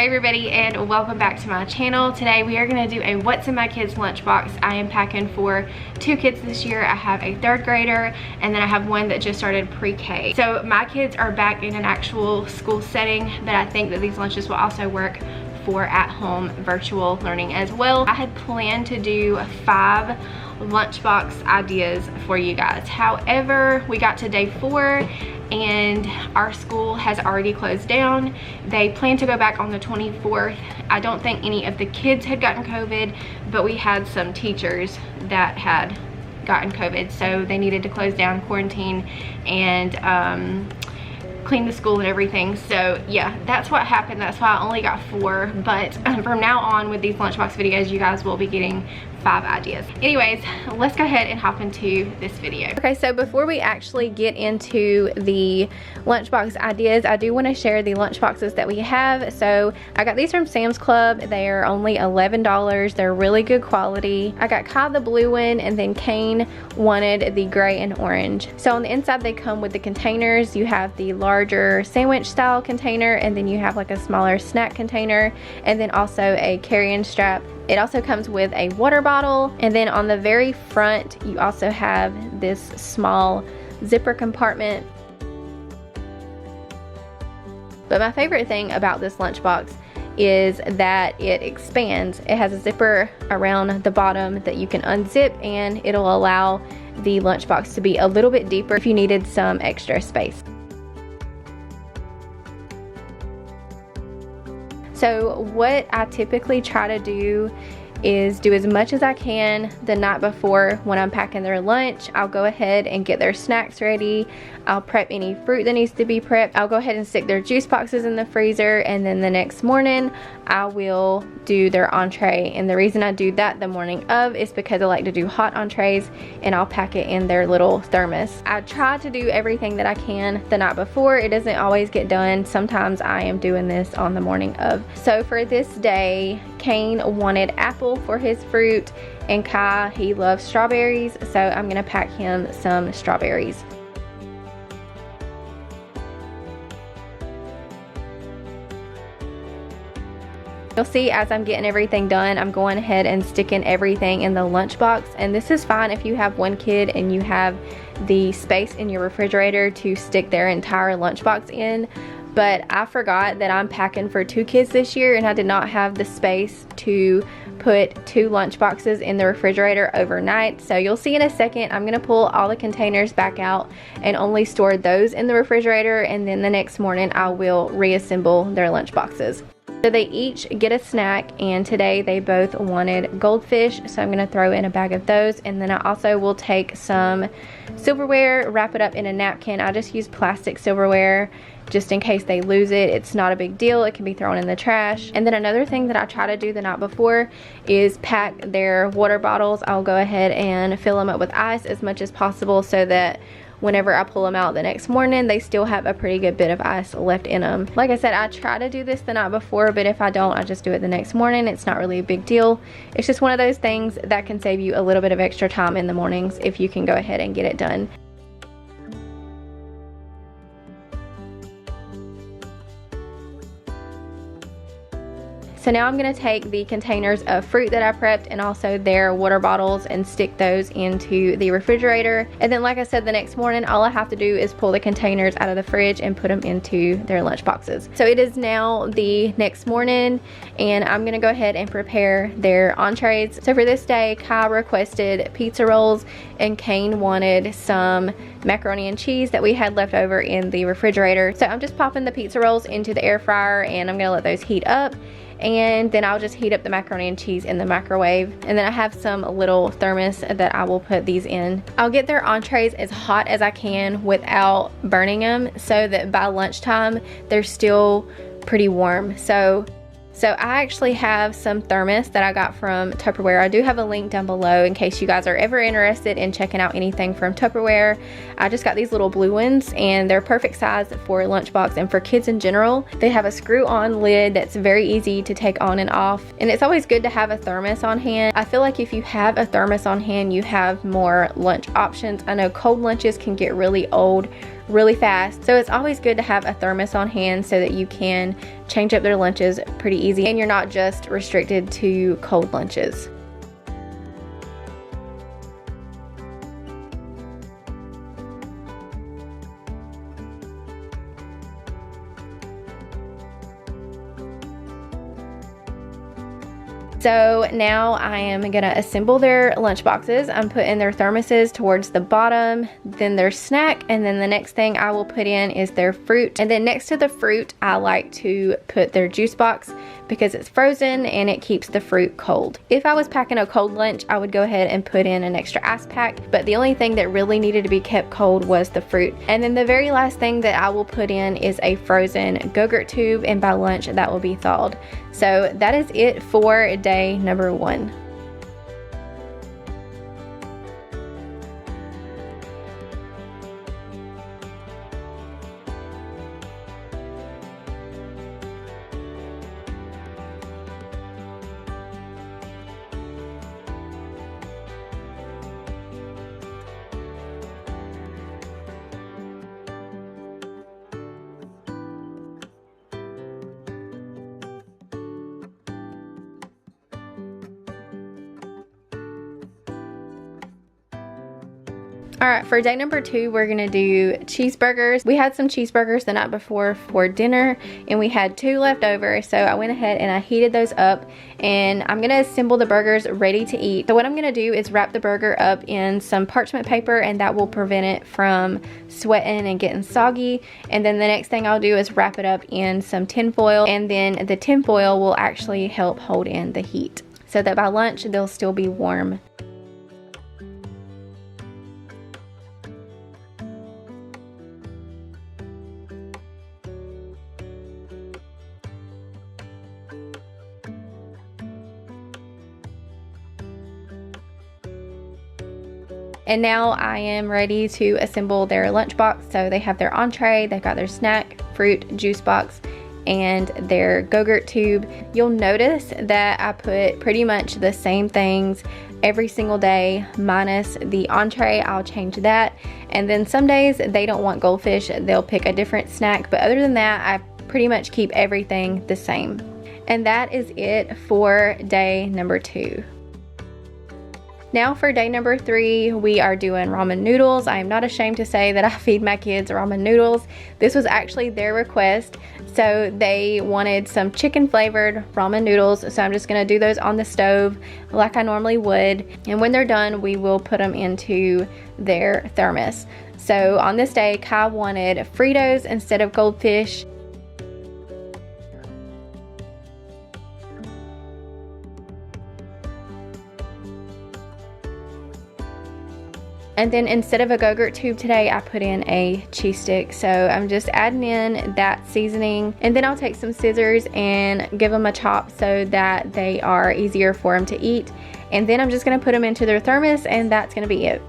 everybody, and welcome back to my channel. Today we are going to do a what's in my kids lunchbox. I am packing for 2 kids this year. I have a 3rd grader and then I have one that just started pre-K. So my kids are back in an actual school setting, but I think that these lunches will also work for at-home virtual learning as well. I had planned to do 5 lunchbox ideas for you guys. However, we got to day 4 and our school has already closed down. They plan to go back on the 24th. I don't think any of the kids had gotten COVID, but we had some teachers that had gotten COVID, so they needed to close down, quarantine, and clean the school and everything. So yeah, that's what happened. That's why I only got 4, but from now on with these lunchbox videos, you guys will be getting 5 ideas. Anyways, let's go ahead and hop into this video. Okay, so before we actually get into the lunchbox ideas, I do want to share the lunchboxes that we have. So I got these from Sam's Club. They are only $11. They're really good quality. I got Kai the blue one, and then Kane wanted the gray and orange. So on the inside they come with the containers. You have the larger sandwich style container, and then you have like a smaller snack container, and then also a carry-in strap. It also comes with a water bottle, and then on the very front you also have this small zipper compartment. But my favorite thing about this lunchbox is that it expands. It has a zipper around the bottom that you can unzip, and it'll allow the lunchbox to be a little bit deeper if you needed some extra space. So what I typically try to do is do as much as I can the night before when I'm packing their lunch. I'll go ahead and get their snacks ready. I'll prep any fruit that needs to be prepped. I'll go ahead and stick their juice boxes in the freezer, and then the next morning I will do their entree. And the reason I do that the morning of is because I like to do hot entrees, and I'll pack it in their little thermos. I try to do everything that I can the night before. It doesn't always get done. Sometimes I am doing this on the morning of. So for this day, Kane wanted apple for his fruit, and Kai, he loves strawberries, so I'm gonna pack him some strawberries. You'll see as I'm getting everything done, I'm going ahead and sticking everything in the lunchbox, and this is fine if you have one kid and you have the space in your refrigerator to stick their entire lunchbox in. But I forgot that I'm packing for 2 kids this year, and I did not have the space to put 2 lunchboxes in the refrigerator overnight. So you'll see in a second, I'm gonna pull all the containers back out and only store those in the refrigerator, and then the next morning I will reassemble their lunchboxes. So they each get a snack, and today they both wanted goldfish, so I'm gonna throw in a bag of those. And then I also will take some silverware, wrap it up in a napkin. I just use plastic silverware just in case they lose it. It's not a big deal. It can be thrown in the trash. And then another thing that I try to do the night before is pack their water bottles. I'll go ahead and fill them up with ice as much as possible, so that whenever I pull them out the next morning, they still have a pretty good bit of ice left in them. Like I said, I try to do this the night before, but if I don't, I just do it the next morning. It's not really a big deal. It's just one of those things that can save you a little bit of extra time in the mornings if you can go ahead and get it done. So now I'm going to take the containers of fruit that I prepped and also their water bottles and stick those into the refrigerator. And then, like I said, the next morning all I have to do is pull the containers out of the fridge and put them into their lunch boxes. So it is now the next morning, and I'm going to go ahead and prepare their entrees. So for this day, Kai requested pizza rolls, and Kane wanted some macaroni and cheese that we had left over in the refrigerator. So I'm just popping the pizza rolls into the air fryer, and I'm going to let those heat up. And then I'll just heat up the macaroni and cheese in the microwave. And then I have some little thermos that I will put these in. I'll get their entrees as hot as I can without burning them, so that by lunchtime they're still pretty warm. So I actually have some Thermos that I got from Tupperware. I do have a link down below in case you guys are ever interested in checking out anything from Tupperware. I just got these little blue ones, and they're perfect size for a lunchbox and for kids in general. They have a screw-on lid that's very easy to take on and off, and it's always good to have a thermos on hand. I feel like if you have a thermos on hand, you have more lunch options. I know cold lunches can get really old really fast. So it's always good to have a thermos on hand so that you can change up their lunches pretty easy and you're not just restricted to cold lunches. So now I am gonna assemble their lunch boxes. I'm putting their thermoses towards the bottom, then their snack, and then the next thing I will put in is their fruit. And then next to the fruit, I like to put their juice box because it's frozen and it keeps the fruit cold. If I was packing a cold lunch, I would go ahead and put in an extra ice pack, but the only thing that really needed to be kept cold was the fruit. And then the very last thing that I will put in is a frozen Go-Gurt tube, and by lunch that will be thawed. So that is it for day number 1. Alright, for day number 2, we're gonna do cheeseburgers. We had some cheeseburgers the night before for dinner, and we had 2 left over, so I went ahead and I heated those up, and I'm gonna assemble the burgers ready to eat. So what I'm gonna do is wrap the burger up in some parchment paper, and that will prevent it from sweating and getting soggy. And then the next thing I'll do is wrap it up in some tin foil, and then the tin foil will actually help hold in the heat so that by lunch they'll still be warm. And now I am ready to assemble their lunchbox. So they have their entree, they've got their snack, fruit, juice box, and their Go-Gurt tube. You'll notice that I put pretty much the same things every single day, minus the entree. I'll change that. And then some days they don't want goldfish, they'll pick a different snack. But other than that, I pretty much keep everything the same. And that is it for day number 2. Now for day number 3, we are doing ramen noodles. I am not ashamed to say that I feed my kids ramen noodles. This was actually their request. So they wanted some chicken flavored ramen noodles. So I'm just gonna do those on the stove like I normally would. And when they're done, we will put them into their thermos. So on this day, Kai wanted Fritos instead of goldfish. And then instead of a Go-Gurt tube today, I put in a cheese stick. So I'm just adding in that seasoning. And then I'll take some scissors and give them a chop so that they are easier for them to eat. And then I'm just gonna put them into their thermos, and that's gonna be it.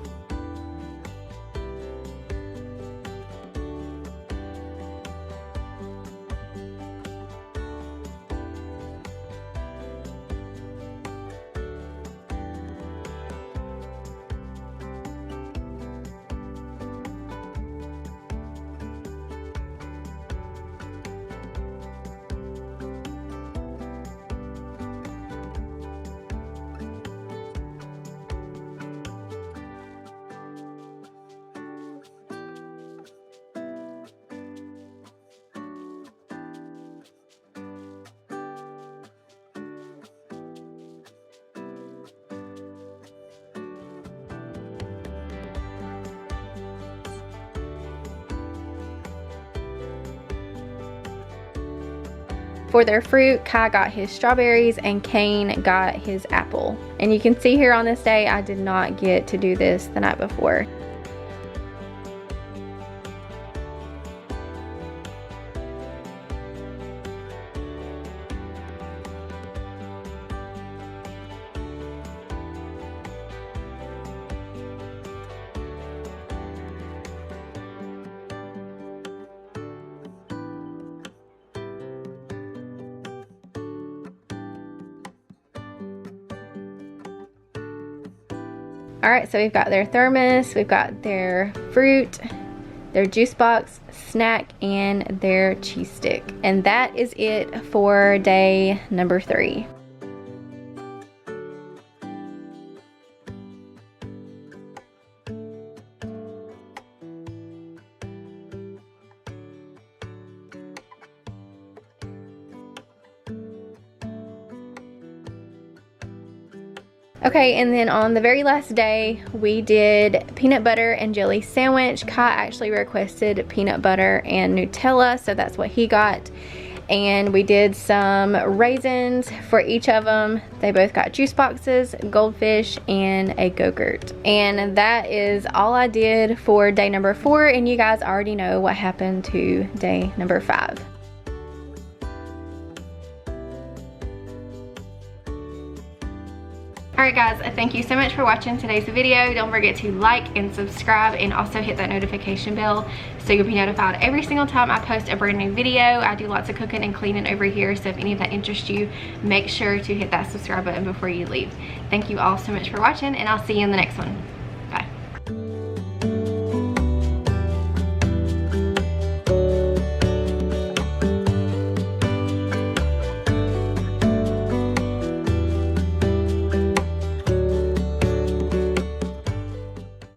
For their fruit, Kai got his strawberries and Kane got his apple. And you can see here on this day, I did not get to do this the night before. Alright, so we've got their thermos, we've got their fruit, their juice box, snack, and their cheese stick. And that is it for day number 3. Okay, and then on the very last day, we did peanut butter and jelly sandwich. Kai actually requested peanut butter and Nutella, so that's what he got. And we did some raisins for each of them. They both got juice boxes, goldfish, and a Go-Gurt. And that is all I did for day number 4, and you guys already know what happened to day number 5. Alright guys, thank you so much for watching today's video. Don't forget to like and subscribe, and also hit that notification bell so you'll be notified every single time I post a brand new video. I do lots of cooking and cleaning over here, so if any of that interests you, make sure to hit that subscribe button before you leave. Thank you all so much for watching, and I'll see you in the next one.